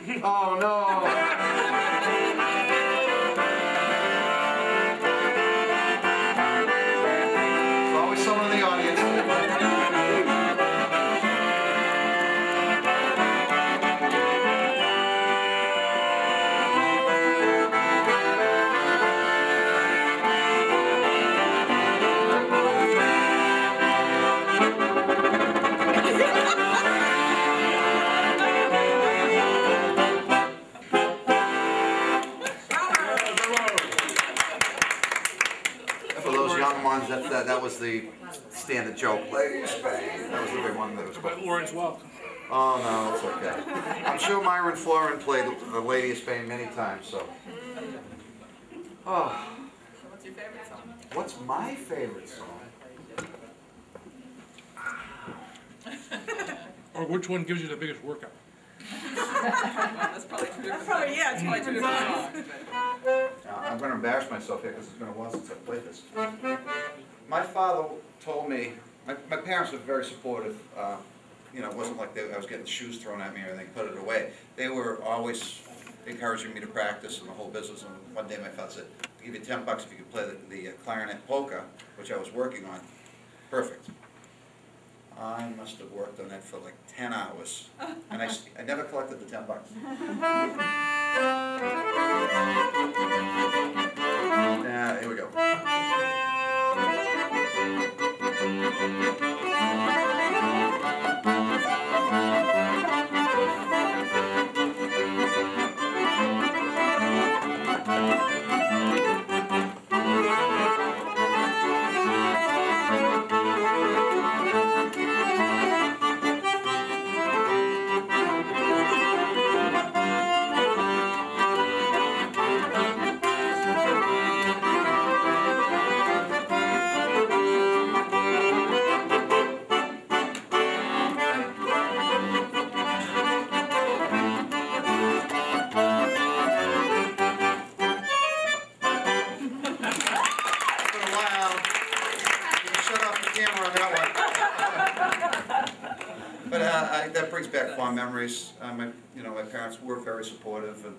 Oh no! There's always someone in the audience. That was the standard joke. Ladies, that was the big one that was. But Lauren's welcome. Oh no, it's okay. I'm sure Myron Florin played the Lady of Spain many times. So. Oh. What's your favorite song? What's my favorite song? Or which one gives you the biggest workout? That's probably two different songs. Yeah, it's probably two different songs. I'm going to embarrass myself here because it's been a while since I've played this. My father told me, my parents were very supportive. You know, it wasn't like I was getting shoes thrown at me or anything, put it away. They were always encouraging me to practice and the whole business. And one day my father said, I'll give you $10 if you could play the clarinet polka, which I was working on. Perfect. I must have worked on that for like 10 hours. And I never collected the $10. Yeah, here we go. That brings back fond memories. My parents were very supportive, and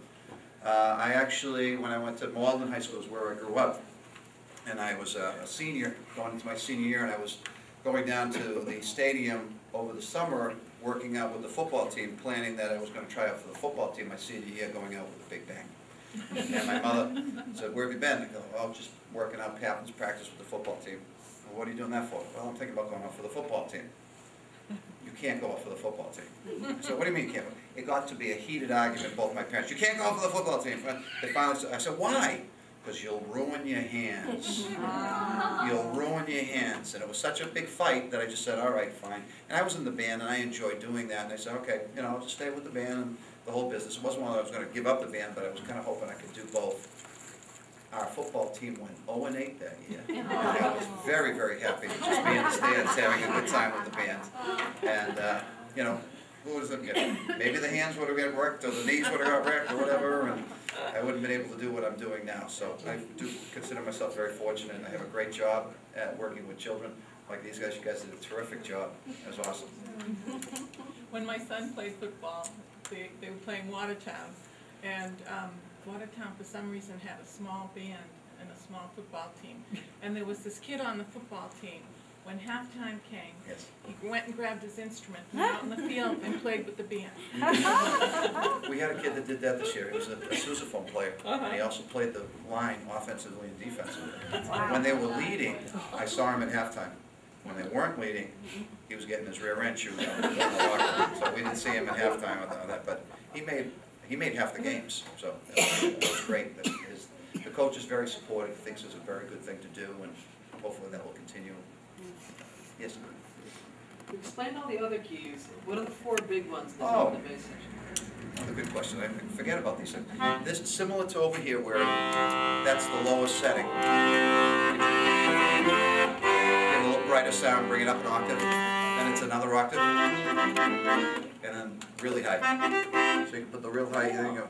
I actually, when I went to Malden High School, is where I grew up, and I was a senior, going into my senior year, and I was going down to the stadium over the summer, working out with the football team, planning that I was going to try out for the football team my senior year, going out with a big bang. And my mother said, "Where have you been?" I go, "Oh, just working out captain's practice with the football team." "Well, what are you doing that for?" "Well, I'm thinking about going out for the football team." "You can't go out for the football team." So, "What do you mean you can't?" It got to be a heated argument with both my parents. "You can't go out for the football team." They finally said, I said, "Why?" "Because you'll ruin your hands. You'll ruin your hands." And it was such a big fight that I just said, "All right, fine." And I was in the band, and I enjoyed doing that. And I said, "Okay, I'll just stay with the band and the whole business." It wasn't one that I was going to give up the band, but I was kind of hoping I could do both. Our football team went 0-8 that year. And I was very, very happy to just be in the stands having a good time with the band. And, who was it? Maybe the hands would have got wrecked or the knees would have got wrecked or whatever, and I wouldn't have been able to do what I'm doing now. So I do consider myself very fortunate, and I have a great job at working with children like these guys. You guys did a terrific job. It was awesome. When my son played football, they were playing Watertown, and Watertown for some reason had a small band and a small football team. And there was this kid on the football team. When halftime came, yes, he went and grabbed his instrument, went out in the field, and played with the band. We had a kid that did that this year. He was a sousaphone player, and he also played the line offensively and defensively. When they were leading, I saw him at halftime. When they weren't leading, he was getting his rear end chewed on the locker room. So we didn't see him at halftime on that, but he made half the games, so it was great. The coach is very supportive, thinks it's a very good thing to do, and hopefully that will continue. Yes? You explained all the other keys. What are the four big ones that are in the bass section? Another good question. I forget about these things. This is similar to over here where that's the lowest setting. Get a little brighter sound, bring it up an octave, then it's another octave, and then really high. So you can put the real high, there you go.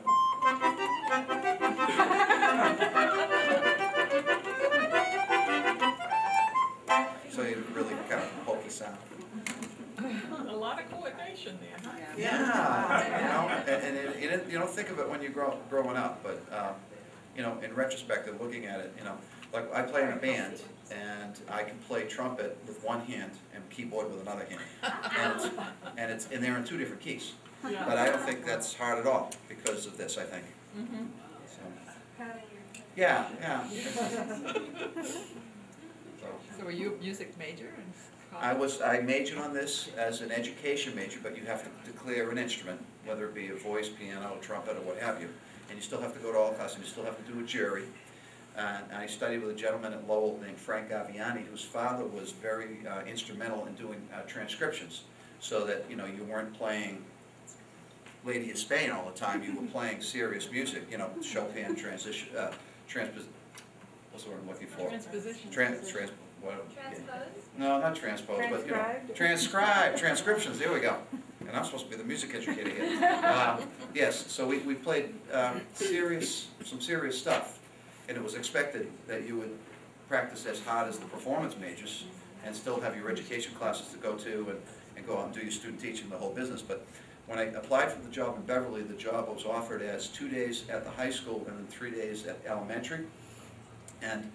So you really kind of pokey sound. A lot of coordination there, huh? Yeah, you don't think of it when you're growing up, but, you know, in retrospect and looking at it, you know, like I play in a band, and I can play trumpet with one hand and keyboard with another hand. And they're in two different keys. Yeah. But I don't think that's hard at all because of this, I think. Mhm. So, yeah. So were you a music major in college? I majored on this as an education major, but you have to declare an instrument, whether it be a voice, piano, trumpet, or what have you. And you still have to go to all classes, you still have to do a jury. And I studied with a gentleman at Lowell named Frank Gaviani, whose father was very instrumental in doing transcriptions, so that, you know, you weren't playing Lady of Spain all the time, you were playing serious music, you know, Chopin transition, what's the word I'm looking for? Transposition. Transpose? No, not transpose, but, you know, Transcribed? transcriptions, there we go. And I'm supposed to be the music educator here. Yes, so we played some serious stuff, and it was expected that you would practice as hard as the performance majors and still have your education classes to go to and go out and do your student teaching, the whole business. But when I applied for the job in Beverly, the job was offered as 2 days at the high school and then 3 days at elementary. And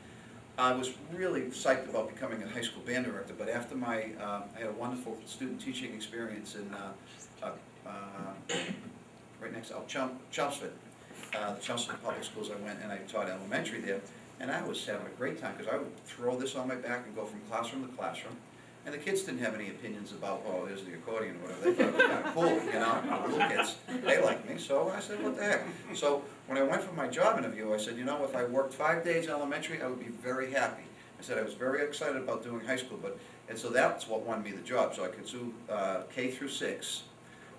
I was really psyched about becoming a high school band director, but after I had a wonderful student teaching experience in right next to Chelmsford. The Chelmsford Public Schools I went, and I taught elementary there, and I was having a great time because I would throw this on my back and go from classroom to classroom. And the kids didn't have any opinions about, oh, there's the accordion or whatever. They thought it was kind of cool, you know, the little kids. They liked me, so I said, what the heck. So when I went for my job interview, I said, you know, if I worked 5 days elementary, I would be very happy. I said I was very excited about doing high school, and so that's what won me the job. So I could do K through 6,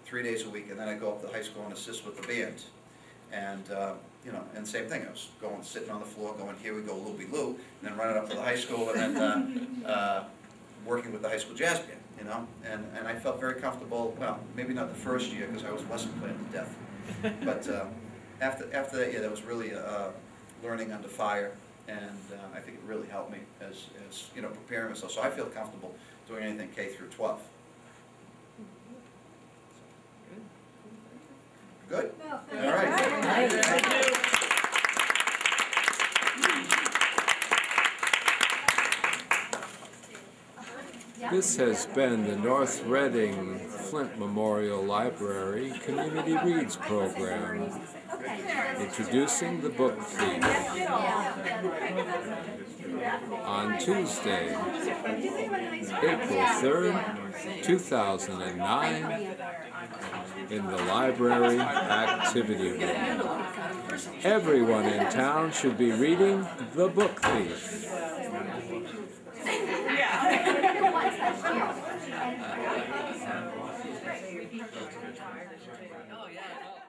3 days a week, and then I'd go up to high school and assist with the band. And, you know, and same thing, I was going, sitting on the floor, going, here we go, loopy-loo, and then running up to the high school, and then working with the high school jazz band, you know, and I felt very comfortable. Well, maybe not the first year because I was lesson playing to death, but after that year, that was really learning under fire, and I think it really helped me as you know, preparing myself. So I feel comfortable doing anything K through 12. Good. Well, All right. Thank you. This has been the North Reading Flint Memorial Library Community Reads Program, introducing the book thief. On Tuesday, April 3rd, 2009, in the library activity room. Everyone in town should be reading The Book Thief. Oh, yeah.